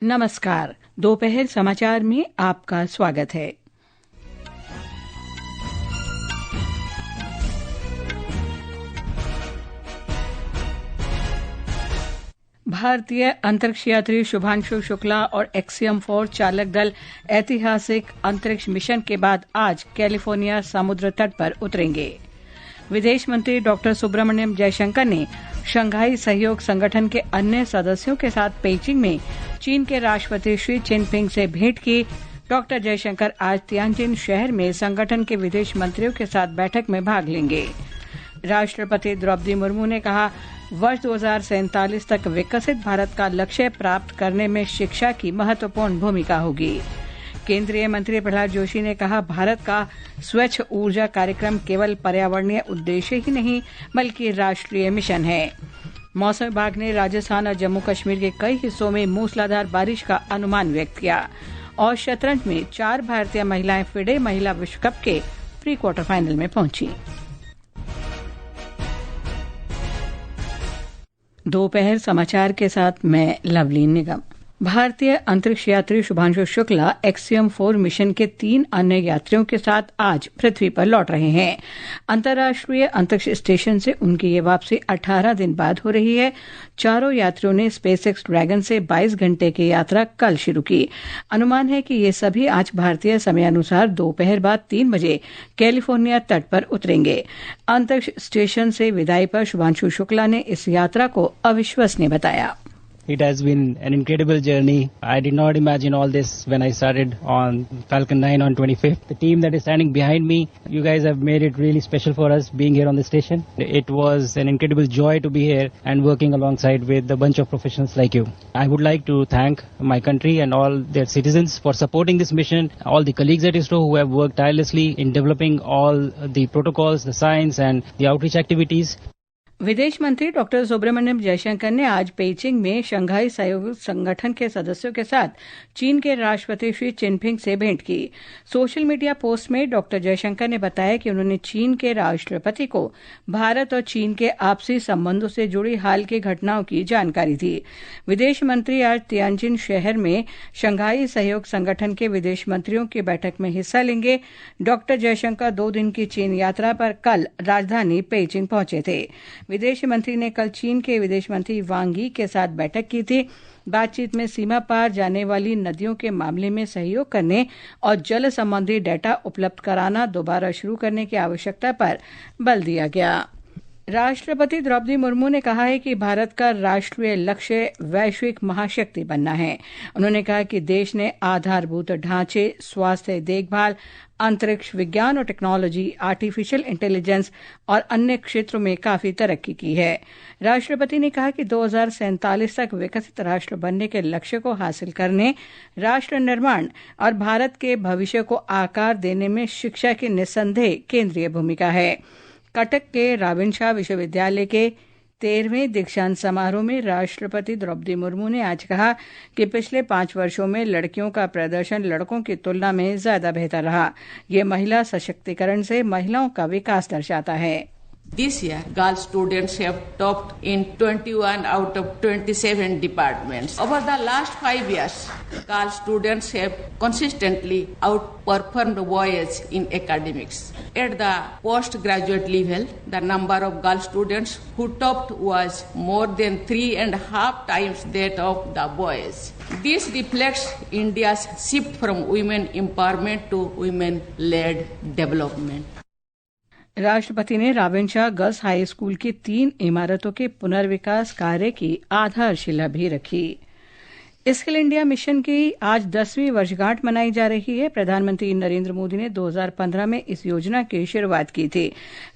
नमस्कार। दोपहर समाचार में आपका स्वागत है। भारतीय अंतरिक्ष यात्री शुभांशु शुक्ला और एक्सियम 4 चालक दल ऐतिहासिक अंतरिक्ष मिशन के बाद आज कैलिफोर्निया समुद्र तट पर उतरेंगे। विदेश मंत्री डॉक्टर सुब्रमण्यम जयशंकर ने शंघाई सहयोग संगठन के अन्य सदस्यों के साथ पेइचिंग में चीन के राष्ट्रपति शी जिनपिंग से भेंट की। डॉक्टर जयशंकर आज तियानजिन शहर में संगठन के विदेश मंत्रियों के साथ बैठक में भाग लेंगे। राष्ट्रपति द्रौपदी मुर्मू ने कहा, वर्ष 2047 तक विकसित भारत का लक्ष्य प्राप्त करने में शिक्षा की महत्वपूर्ण भूमिका होगी। केंद्रीय मंत्री प्रहलाद जोशी ने कहा, भारत का स्वच्छ ऊर्जा कार्यक्रम केवल पर्यावरणीय उद्देश्य ही नहीं बल्कि राष्ट्रीय मिशन है। मौसम विभाग ने राजस्थान और जम्मू कश्मीर के कई हिस्सों में मूसलाधार बारिश का अनुमान व्यक्त किया। और शतरंज में 4 भारतीय महिलाएं फिडे महिला विश्व कप के प्री क्वार्टर फाइनल में पहुंची। दोपहर समाचार के साथ मैं लवलीन निगम। भारतीय अंतरिक्ष यात्री शुभांशु शुक्ला एक्सियम 4 मिशन के 3 अन्य यात्रियों के साथ आज पृथ्वी पर लौट रहे हैं। अंतर्राष्ट्रीय अंतरिक्ष स्टेशन से उनकी ये वापसी 18 दिन बाद हो रही है। चारों यात्रियों ने स्पेसएक्स ड्रैगन से 22 घंटे की यात्रा कल शुरू की। अनुमान है कि ये सभी आज भारतीय समयानुसार दोपहर बाद 3 बजे कैलिफोर्निया तट पर उतरेंगे। अंतरिक्ष स्टेशन से विदाई पर शुभांशु शुक्ला ने इस यात्रा को अविश्वसनीय बताया। It has been an incredible journey. I did not imagine all this when I started on Falcon 9 on 25th. The team that is standing behind me, you guys have made it really special for us being here on the station. It was an incredible joy to be here and working alongside with a bunch of professionals like you. I would like to thank my country and all their citizens for supporting this mission, all the colleagues at ISRO who have worked tirelessly in developing all the protocols, the science and the outreach activities. विदेश मंत्री doctor Subramaniam Jaishankar ने आज Beijing में Shanghai सहयोग संगठन के सदस्यों के साथ चीन के राष्ट्रपति शी जिनपिंग से भेंट की। सोशल मीडिया पोस्ट में डॉक्टर जयशंकर ने बताया कि उन्होंने चीन के राष्ट्रपति को भारत और चीन के आपसी संबंधों से जुड़ी हाल की घटनाओं की जानकारी दी। विदेश मंत्री आज तियानजिन शहर में शंघाई सहयोग संगठन के विदेश मंत्रियों की बैठक में हिस्सा लेंगे। डॉक्टर जयशंकर 2 दिन की चीन यात्रा पर कल राजधानी पेइचिंग पहुंचे थे। विदेश मंत्री ने कल चीन के विदेश मंत्री वांग यी के साथ बैठक की थी। बातचीत में सीमा पार जाने वाली नदियों के मामले में सहयोग करने और जल संबंधी डेटा उपलब्ध कराना दोबारा शुरू करने की आवश्यकता पर बल दिया गया। राष्ट्रपति द्रौपदी मुर्मू ने कहा है कि भारत का राष्ट्रीय लक्ष्य वैश्विक महाशक्ति बनना है। उन्होंने कहा कि देश ने आधारभूत ढांचे, स्वास्थ्य देखभाल, अंतरिक्ष विज्ञान और टेक्नोलॉजी, आर्टिफिशियल इंटेलिजेंस और अन्य क्षेत्रों में काफी तरक्की की है। राष्ट्रपति ने कहा कि 2047 तक विकसित राष्ट्र बनने के लक्ष्य को हासिल करने, राष्ट्र निर्माण और भारत के भविष्य को आकार देने में शिक्षा की निस्संदेह केंद्रीय भूमिका है। कटक के राबिन शाह विश्वविद्यालय के 13वें दीक्षांत समारोह में राष्ट्रपति द्रौपदी मुर्मू ने आज कहा कि पिछले 5 वर्षों में लड़कियों का प्रदर्शन लड़कों की तुलना में ज्यादा बेहतर रहा। ये महिला सशक्तिकरण से महिलाओं का विकास दर्शाता है। This year, girl students have topped in 21 out of 27 departments. Over the last 5 years, girl students have consistently outperformed boys in academics. At the postgraduate level, the number of girl students who topped was more than 3.5 times that of the boys. This reflects India's shift from women empowerment to women-led development. राष्ट्रपति ने Rabin Shah girls high school की 3 इमारतों के पुनर्विकास कार्य की आधारशिला भी रखी। स्किल इंडिया मिशन की आज 10वीं वर्षगांठ मनाई जा रही है। प्रधानमंत्री नरेंद्र मोदी ने 2015 में इस योजना की शुरुआत की थी।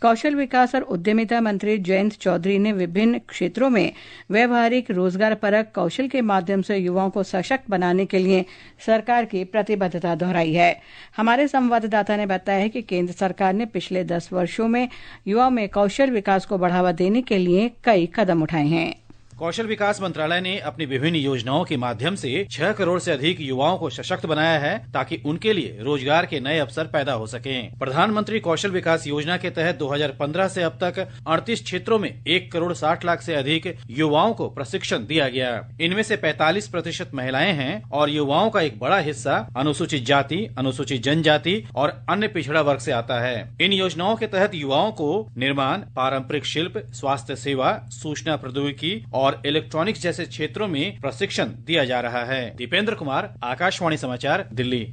कौशल विकास और उद्यमिता मंत्री जयंत चौधरी ने विभिन्न क्षेत्रों में व्यवहारिक रोजगारपरक कौशल के माध्यम से युवाओं को सशक्त बनाने के लिए सरकार की प्रतिबद्धता दोहराई है। हमारे संवाददाता ने बताया है कि केंद्र सरकार ने पिछले 10 वर्षों में युवाओं में कौशल विकास को बढ़ावा देने के लिए कई कदम उठाए हैं। कौशल विकास मंत्रालय ने अपनी विभिन्न योजनाओं के माध्यम से 6 करोड़ से अधिक युवाओं को सशक्त बनाया है ताकि उनके लिए रोजगार के नए अवसर पैदा हो सकें। प्रधानमंत्री कौशल विकास योजना के तहत 2015 से अब तक 38 क्षेत्रों में 1 करोड़ 60 लाख से अधिक युवाओं को प्रशिक्षण दिया गया। इनमें से 45% महिलाएं हैं और युवाओं का एक बड़ा हिस्सा अनुसूचित जाति, अनुसूचित जनजाति और अन्य पिछड़ा वर्ग से आता है। इन योजनाओं के तहत युवाओं को निर्माण, पारंपरिक शिल्प, स्वास्थ्य सेवा, सूचना प्रौद्योगिकी और इलेक्ट्रॉनिक्स जैसे क्षेत्रों में प्रशिक्षण दिया जा रहा है। दीपेंद्र कुमार, आकाशवाणी समाचार, दिल्ली।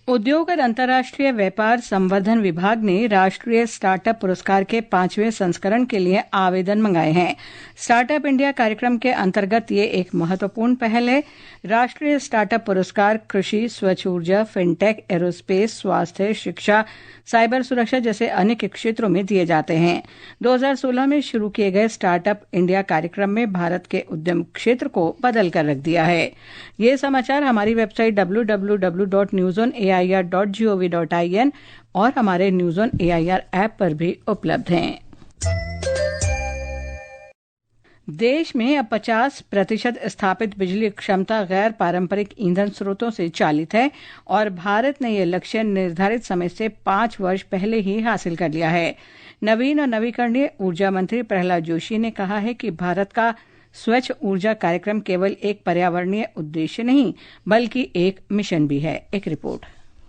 उद्योग और अंतर्राष्ट्रीय व्यापार संवर्धन विभाग ने राष्ट्रीय स्टार्टअप पुरस्कार के 5वें संस्करण के लिए आवेदन मंगाए हैं। स्टार्टअप इंडिया कार्यक्रम के अंतर्गत ये एक महत्वपूर्ण पहल है। राष्ट्रीय स्टार्टअप पुरस्कार कृषि, स्वच्छ ऊर्जा, फिनटेक, एरोस्पेस, स्वास्थ्य, शिक्षा, साइबर सुरक्षा जैसे अनेक क्षेत्रों में दिए जाते हैं। 2016 में शुरू किए गए स्टार्टअप इंडिया कार्यक्रम में भारत के उद्यम क्षेत्र को बदल कर रख दिया है। ये समाचार हमारी वेबसाइट www.newsonair.gov.in और हमारे न्यूज ऑन एआईआर ऐप पर भी उपलब्ध हैं। देश में अब 50% स्थापित बिजली क्षमता गैर पारंपरिक ईंधन स्रोतों से चालित है और भारत ने यह लक्ष्य निर्धारित समय से 5 वर्ष पहले ही हासिल कर लिया है। नवीन और नवीकरणीय ऊर्जा मंत्री प्रहलाद जोशी ने कहा है कि भारत का स्वच्छ ऊर्जा कार्यक्रम केवल एक पर्यावरणीय उद्देश्य नहीं बल्कि एक मिशन भी है। एक रिपोर्ट।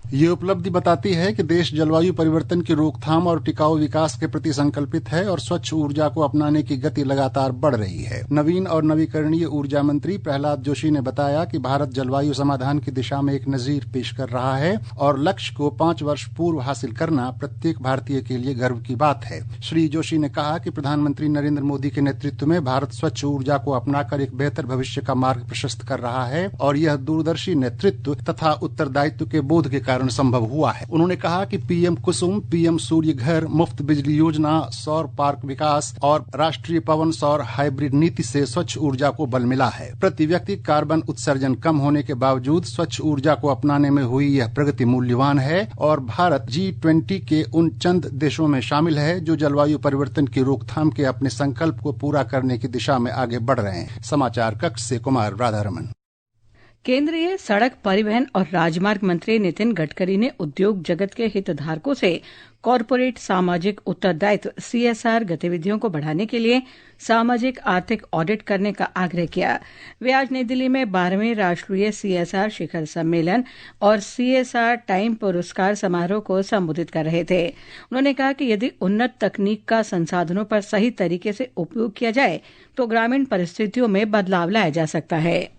ये उपलब्धि बताती है कि देश जलवायु परिवर्तन की रोकथाम और टिकाऊ विकास के प्रति संकल्पित है और स्वच्छ ऊर्जा को अपनाने की गति लगातार बढ़ रही है। नवीन और नवीकरणीय ऊर्जा मंत्री प्रहलाद जोशी ने बताया कि भारत जलवायु समाधान की दिशा में एक नजीर पेश कर रहा है और लक्ष्य को 5 वर्ष पूर्व हासिल करना प्रत्येक भारतीय के लिए गर्व की बात है। श्री जोशी ने कहा कि प्रधानमंत्री नरेंद्र मोदी के नेतृत्व में भारत स्वच्छ ऊर्जा को अपनाकर एक बेहतर भविष्य का मार्ग प्रशस्त कर रहा है और यह दूरदर्शी नेतृत्व तथा उत्तरदायित्व के बोध के कारण संभव हुआ है। उन्होंने कहा कि पीएम कुसुम, पीएम सूर्य घर, मुफ्त बिजली योजना, सौर पार्क विकास और राष्ट्रीय पवन सौर हाइब्रिड नीति से स्वच्छ ऊर्जा को बल मिला है। प्रति व्यक्ति कार्बन उत्सर्जन कम होने के बावजूद स्वच्छ ऊर्जा को अपनाने में हुई यह प्रगति मूल्यवान है और भारत G20 के उन चंद देशों में शामिल है जो जलवायु परिवर्तन की रोकथाम के अपने संकल्प को पूरा करने की दिशा में आगे बढ़ रहे हैं। समाचार कक्ष से कुमार राधारमन। केंद्रीय सड़क परिवहन और राजमार्ग मंत्री नितिन गडकरी ने उद्योग जगत के हितधारकों से कॉरपोरेट सामाजिक उत्तरदायित्व CSR गतिविधियों को बढ़ाने के लिए सामाजिक आर्थिक ऑडिट करने का आग्रह किया। वे आज नई दिल्ली में 12वें राष्ट्रीय CSR शिखर सम्मेलन और CSR टाइम पुरस्कार समारोह को संबोधित कर रहे थे। उन्होंने कहा कि यदि उन्नत तकनीक का संसाधनों पर सही तरीके से उपयोग किया जाए तो ग्रामीण परिस्थितियों में बदलाव लाया जा सकता है।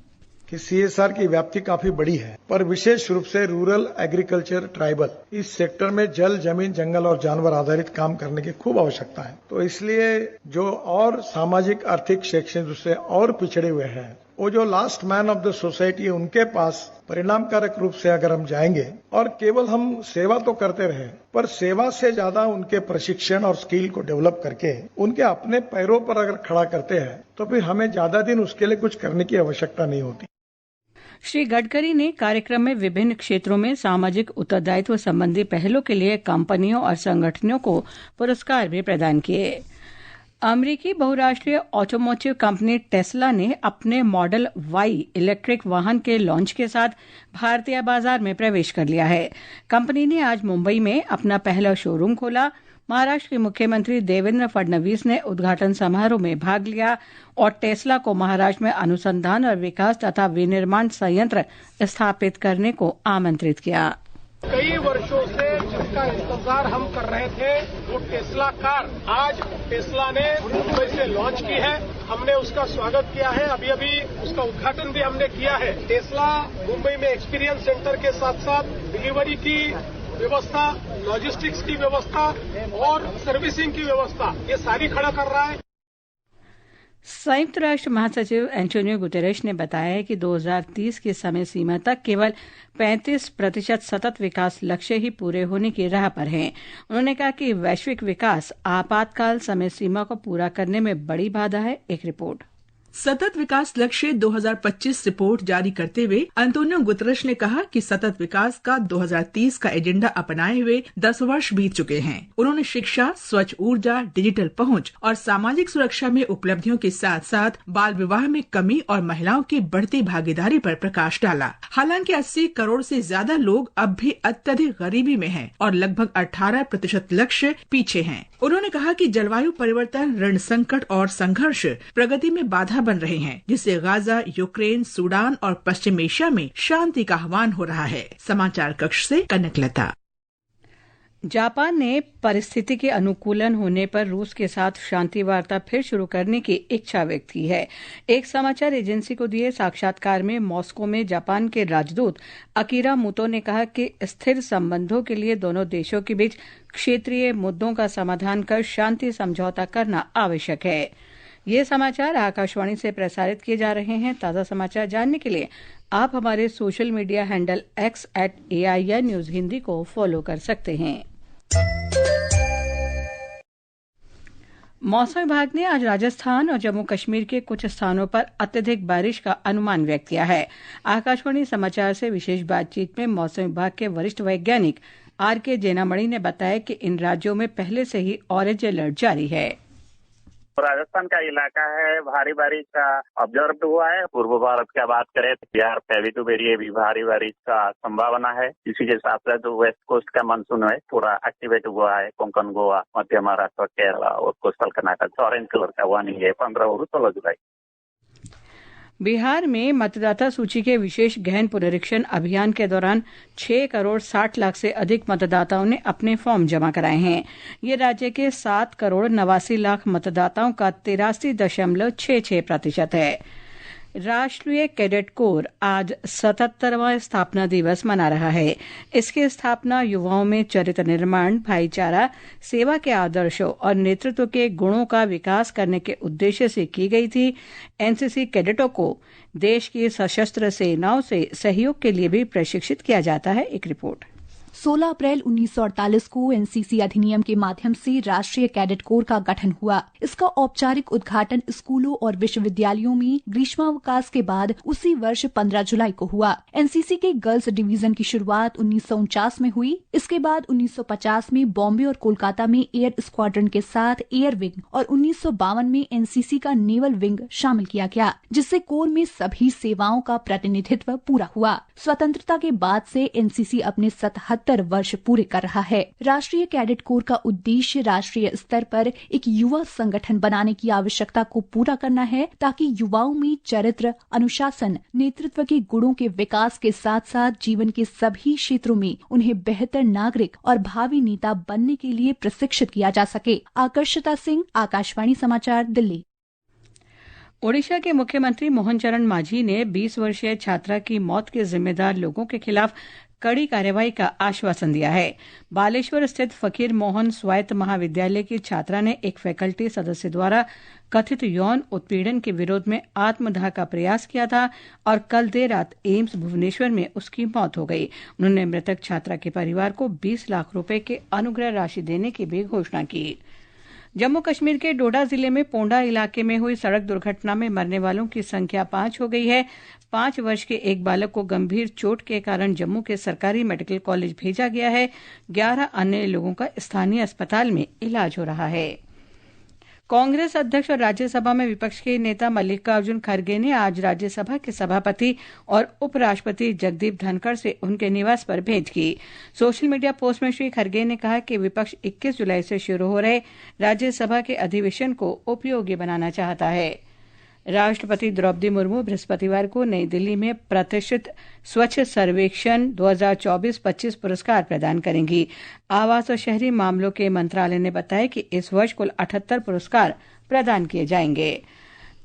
कि CSR की व्याप्ति काफी बड़ी है, पर विशेष रूप से रूरल, एग्रीकल्चर, ट्राइबल इस सेक्टर में जल, जमीन, जंगल और जानवर आधारित काम करने की खूब आवश्यकता है। तो इसलिए जो और सामाजिक, आर्थिक, शैक्षणिक रूप से और पिछड़े हुए हैं, वो जो last man of the society है, उनके पास परिणामकारक रूप से अगर हम जाएंगे और केवल हम सेवा तो करते रहे पर सेवा से ज्यादा उनके प्रशिक्षण और स्किल को डेवलप करके उनके अपने पैरों पर अगर खड़ा करते हैं तो फिर हमें ज्यादा दिन उसके लिए कुछ करने की आवश्यकता नहीं होती। श्री गडकरी ने कार्यक्रम में विभिन्न क्षेत्रों में सामाजिक उत्तरदायित्व संबंधी पहलों के लिए कंपनियों और संगठनों को पुरस्कार भी प्रदान किए। अमेरिकी बहुराष्ट्रीय ऑटोमोटिव कंपनी टेस्ला ने अपने मॉडल Y इलेक्ट्रिक वाहन के लॉन्च के साथ भारतीय बाजार में प्रवेश कर लिया है। कंपनी ने आज मुंबई में अपना पहला शोरूम खोला। महाराष्ट्र के मुख्यमंत्री देवेंद्र फडणवीस ने उद्घाटन समारोह में भाग लिया और टेस्ला को महाराष्ट्र में अनुसंधान और विकास तथा विनिर्माण संयंत्र स्थापित करने को आमंत्रित किया। कई वर्षों से जिसका इंतजार हम कर रहे थे वो टेस्ला कार आज टेस्ला ने मुंबई से लॉन्च की है। हमने उसका स्वागत किया है। अभी अभी उसका उद्घाटन भी हमने किया है। टेस्ला मुंबई में एक्सपीरियंस सेंटर के साथ साथ डिलीवरी की व्यवस्था, लॉजिस्टिक्स की व्यवस्था और सर्विसिंग की व्यवस्था ये सारी खड़ा कर रहा है। संयुक्त राष्ट्र महासचिव एंटोनियो गुतेरेश ने बताया है कि 2030 की समय सीमा तक केवल 35% सतत विकास लक्ष्य ही पूरे होने की राह पर हैं। उन्होंने कहा कि वैश्विक विकास आपातकाल समय सीमा को पूरा करने में बड़ी बाधा है। एक रिपोर्ट। सतत विकास लक्ष्य 2025 रिपोर्ट जारी करते हुए अंतोनियो गुतरश ने कहा कि सतत विकास का 2030 का एजेंडा अपनाए हुए 10 वर्ष बीत चुके हैं। उन्होंने शिक्षा, स्वच्छ ऊर्जा, डिजिटल पहुंच और सामाजिक सुरक्षा में उपलब्धियों के साथ साथ बाल विवाह में कमी और महिलाओं की बढ़ती भागीदारी पर प्रकाश डाला। हालांकि 80 करोड़ से ज्यादा लोग अब भी अत्यधिक गरीबी में हैं और लगभग 18% लक्ष्य पीछे हैं। उन्होंने कहा कि जलवायु परिवर्तन, ऋण संकट और संघर्ष प्रगति में बाधा बन रहे हैं, जिससे गाजा, यूक्रेन, सूडान और पश्चिम एशिया में शांति का आह्वान हो रहा है। समाचार कक्ष से कनकलता। जापान ने परिस्थिति के अनुकूलन होने पर रूस के साथ शांति वार्ता फिर शुरू करने की इच्छा व्यक्त की है। एक समाचार एजेंसी को दिए साक्षात्कार में मॉस्को में जापान के राजदूत अकीरा मूतो ने कहा कि स्थिर संबंधों के लिए दोनों देशों के बीच क्षेत्रीय मुद्दों का समाधान कर शांति समझौता करना आवश्यक है। ये समाचार आकाशवाणी से प्रसारित किए जा रहे हैं। ताज़ा समाचार जानने के लिए आप हमारे social media handle @AIR news Hindi को फॉलो कर सकते हैं। मौसम विभाग ने आज राजस्थान और जम्मू कश्मीर के कुछ स्थानों पर अत्यधिक बारिश का अनुमान व्यक्त किया है। आकाशवाणी समाचार से विशेष बातचीत में मौसम विभाग के वरिष्ठ वैज्ञानिक RK जेनामणि ने बताया कि इन राज्यों में पहले से ही ऑरेंज अलर्ट जारी है। राजस्थान का इलाका है, भारी बारिश का ऑब्जर्व हुआ है। पूर्व भारत की बात करें तो बिहार फेवी टू बेरिए भी भारी बारिश का संभावना है। इसी के साथ साथ जो वेस्ट कोस्ट का मानसून है थोड़ा एक्टिवेट हुआ है। कोंकण, गोवा, मध्य महाराष्ट्र, केरला और कोस्टल कर्नाटक ऑरेंज कलर का वार्निंग है 15 और 16 जुलाई। बिहार में मतदाता सूची के विशेष गहन पुनरीक्षण अभियान के दौरान 6 करोड़ 60 लाख से अधिक मतदाताओं ने अपने फॉर्म जमा कराए हैं। ये राज्य के 7 करोड़ 89 लाख मतदाताओं का 83.66% है। राष्ट्रीय कैडेट कोर आज 77वां स्थापना दिवस मना रहा है। इसकी स्थापना युवाओं में चरित्र निर्माण, भाईचारा, सेवा के आदर्शों और नेतृत्व के गुणों का विकास करने के उद्देश्य से की गई थी। एनसीसी कैडेटों को देश की सशस्त्र सेनाओं से सहयोग के लिए भी प्रशिक्षित किया जाता है। एक रिपोर्ट। 16 अप्रैल 1948 को एनसीसी अधिनियम के माध्यम से राष्ट्रीय कैडेट कोर का गठन हुआ। इसका औपचारिक उद्घाटन स्कूलों और विश्वविद्यालयों में ग्रीष्मावकाश के बाद उसी वर्ष 15 जुलाई को हुआ। एनसीसी के गर्ल्स डिवीजन की शुरुआत 1949 में हुई। इसके बाद 1950 में बॉम्बे और कोलकाता में एयर स्क्वाड्रन के साथ एयर विंग और 1952 में एनसीसी का नेवल विंग शामिल किया गया, जिससे कोर में सभी सेवाओं का प्रतिनिधित्व पूरा हुआ। स्वतंत्रता के बाद से एनसीसी अपने 77 वर्ष पूरे कर रहा है। राष्ट्रीय कैडेट कोर का उद्देश्य राष्ट्रीय स्तर पर एक युवा संगठन बनाने की आवश्यकता को पूरा करना है, ताकि युवाओं में चरित्र, अनुशासन, नेतृत्व के गुणों के विकास के साथ साथ जीवन के सभी क्षेत्रों में उन्हें बेहतर नागरिक और भावी नेता बनने के लिए प्रशिक्षित किया जा सके। आकर्षिता सिंह, आकाशवाणी समाचार, दिल्ली। ओडिशा के मुख्यमंत्री मोहन चरण मांझी ने 20 वर्षीय छात्रा की मौत के जिम्मेदार लोगों के खिलाफ कड़ी कार्रवाई का आश्वासन दिया है। बालेश्वर स्थित फकीर मोहन स्वायत्त महाविद्यालय की छात्रा ने एक फैकल्टी सदस्य द्वारा कथित यौन उत्पीड़न के विरोध में आत्मदाह का प्रयास किया था और कल देर रात एम्स भुवनेश्वर में उसकी मौत हो गई। उन्होंने मृतक छात्रा के परिवार को 20 लाख रुपए की अनुग्रह राशि देने की भी घोषणा की। जम्मू कश्मीर के डोडा जिले में पोंडा इलाके में हुई सड़क दुर्घटना में मरने वालों की संख्या 5 हो गई है। 5 वर्ष के एक बालक को गंभीर चोट के कारण जम्मू के सरकारी मेडिकल कॉलेज भेजा गया है। 11 अन्य लोगों का स्थानीय अस्पताल में इलाज हो रहा है। कांग्रेस अध्यक्ष और राज्यसभा में विपक्ष के नेता मल्लिकार्जुन खड़गे ने आज राज्यसभा के सभापति और उपराष्ट्रपति जगदीप धनखड़ से उनके निवास पर भेंट की। सोशल मीडिया पोस्ट में श्री खड़गे ने कहा कि विपक्ष 21 जुलाई से शुरू हो रहे राज्यसभा के अधिवेशन को उपयोगी बनाना चाहता है। राष्ट्रपति द्रौपदी मुर्मू बृहस्पतिवार को नई दिल्ली में प्रतिष्ठित स्वच्छ सर्वेक्षण 2024-25 पुरस्कार प्रदान करेंगी। आवास और शहरी मामलों के मंत्रालय ने बताया कि इस वर्ष कुल 78 पुरस्कार प्रदान किए जाएंगे।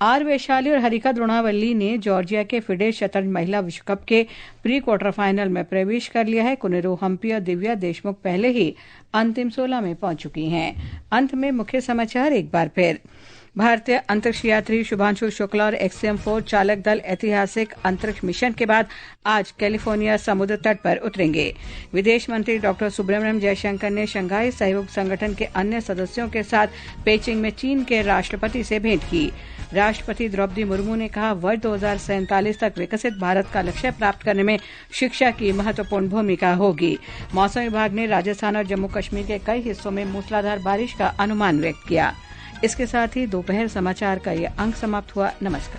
आर वैशाली और हरिका द्रोणावल्ली ने जॉर्जिया के फिडे शतरंज महिला विश्व कप के प्री क्वार्टर फाइनल में प्रवेश कर लिया है। कुनेरो हम्पी और दिव्या देशमुख पहले ही अंतिम 16 में पहुंच चुकी हैं। अंत में मुख्य समाचार एक बार फिर। भारतीय अंतरिक्ष यात्री शुभांशु शुक्ला और XCM-4 चालक दल ऐतिहासिक अंतरिक्ष मिशन के बाद आज कैलिफोर्निया समुद्र तट पर उतरेंगे। विदेश मंत्री डॉक्टर सुब्रमण्यम जयशंकर ने शंघाई सहयोग संगठन के अन्य सदस्यों के साथ पेइचिंग में चीन के राष्ट्रपति से भेंट की। राष्ट्रपति द्रौपदी मुर्मू ने कहा, वर्ष 2047 तक विकसित भारत का लक्ष्य प्राप्त करने में शिक्षा की महत्वपूर्ण भूमिका होगी। मौसम विभाग ने राजस्थान और जम्मू कश्मीर के कई हिस्सों में मूसलाधार बारिश का अनुमान व्यक्त किया। इसके साथ ही दोपहर समाचार का ये अंक समाप्त हुआ। नमस्कार।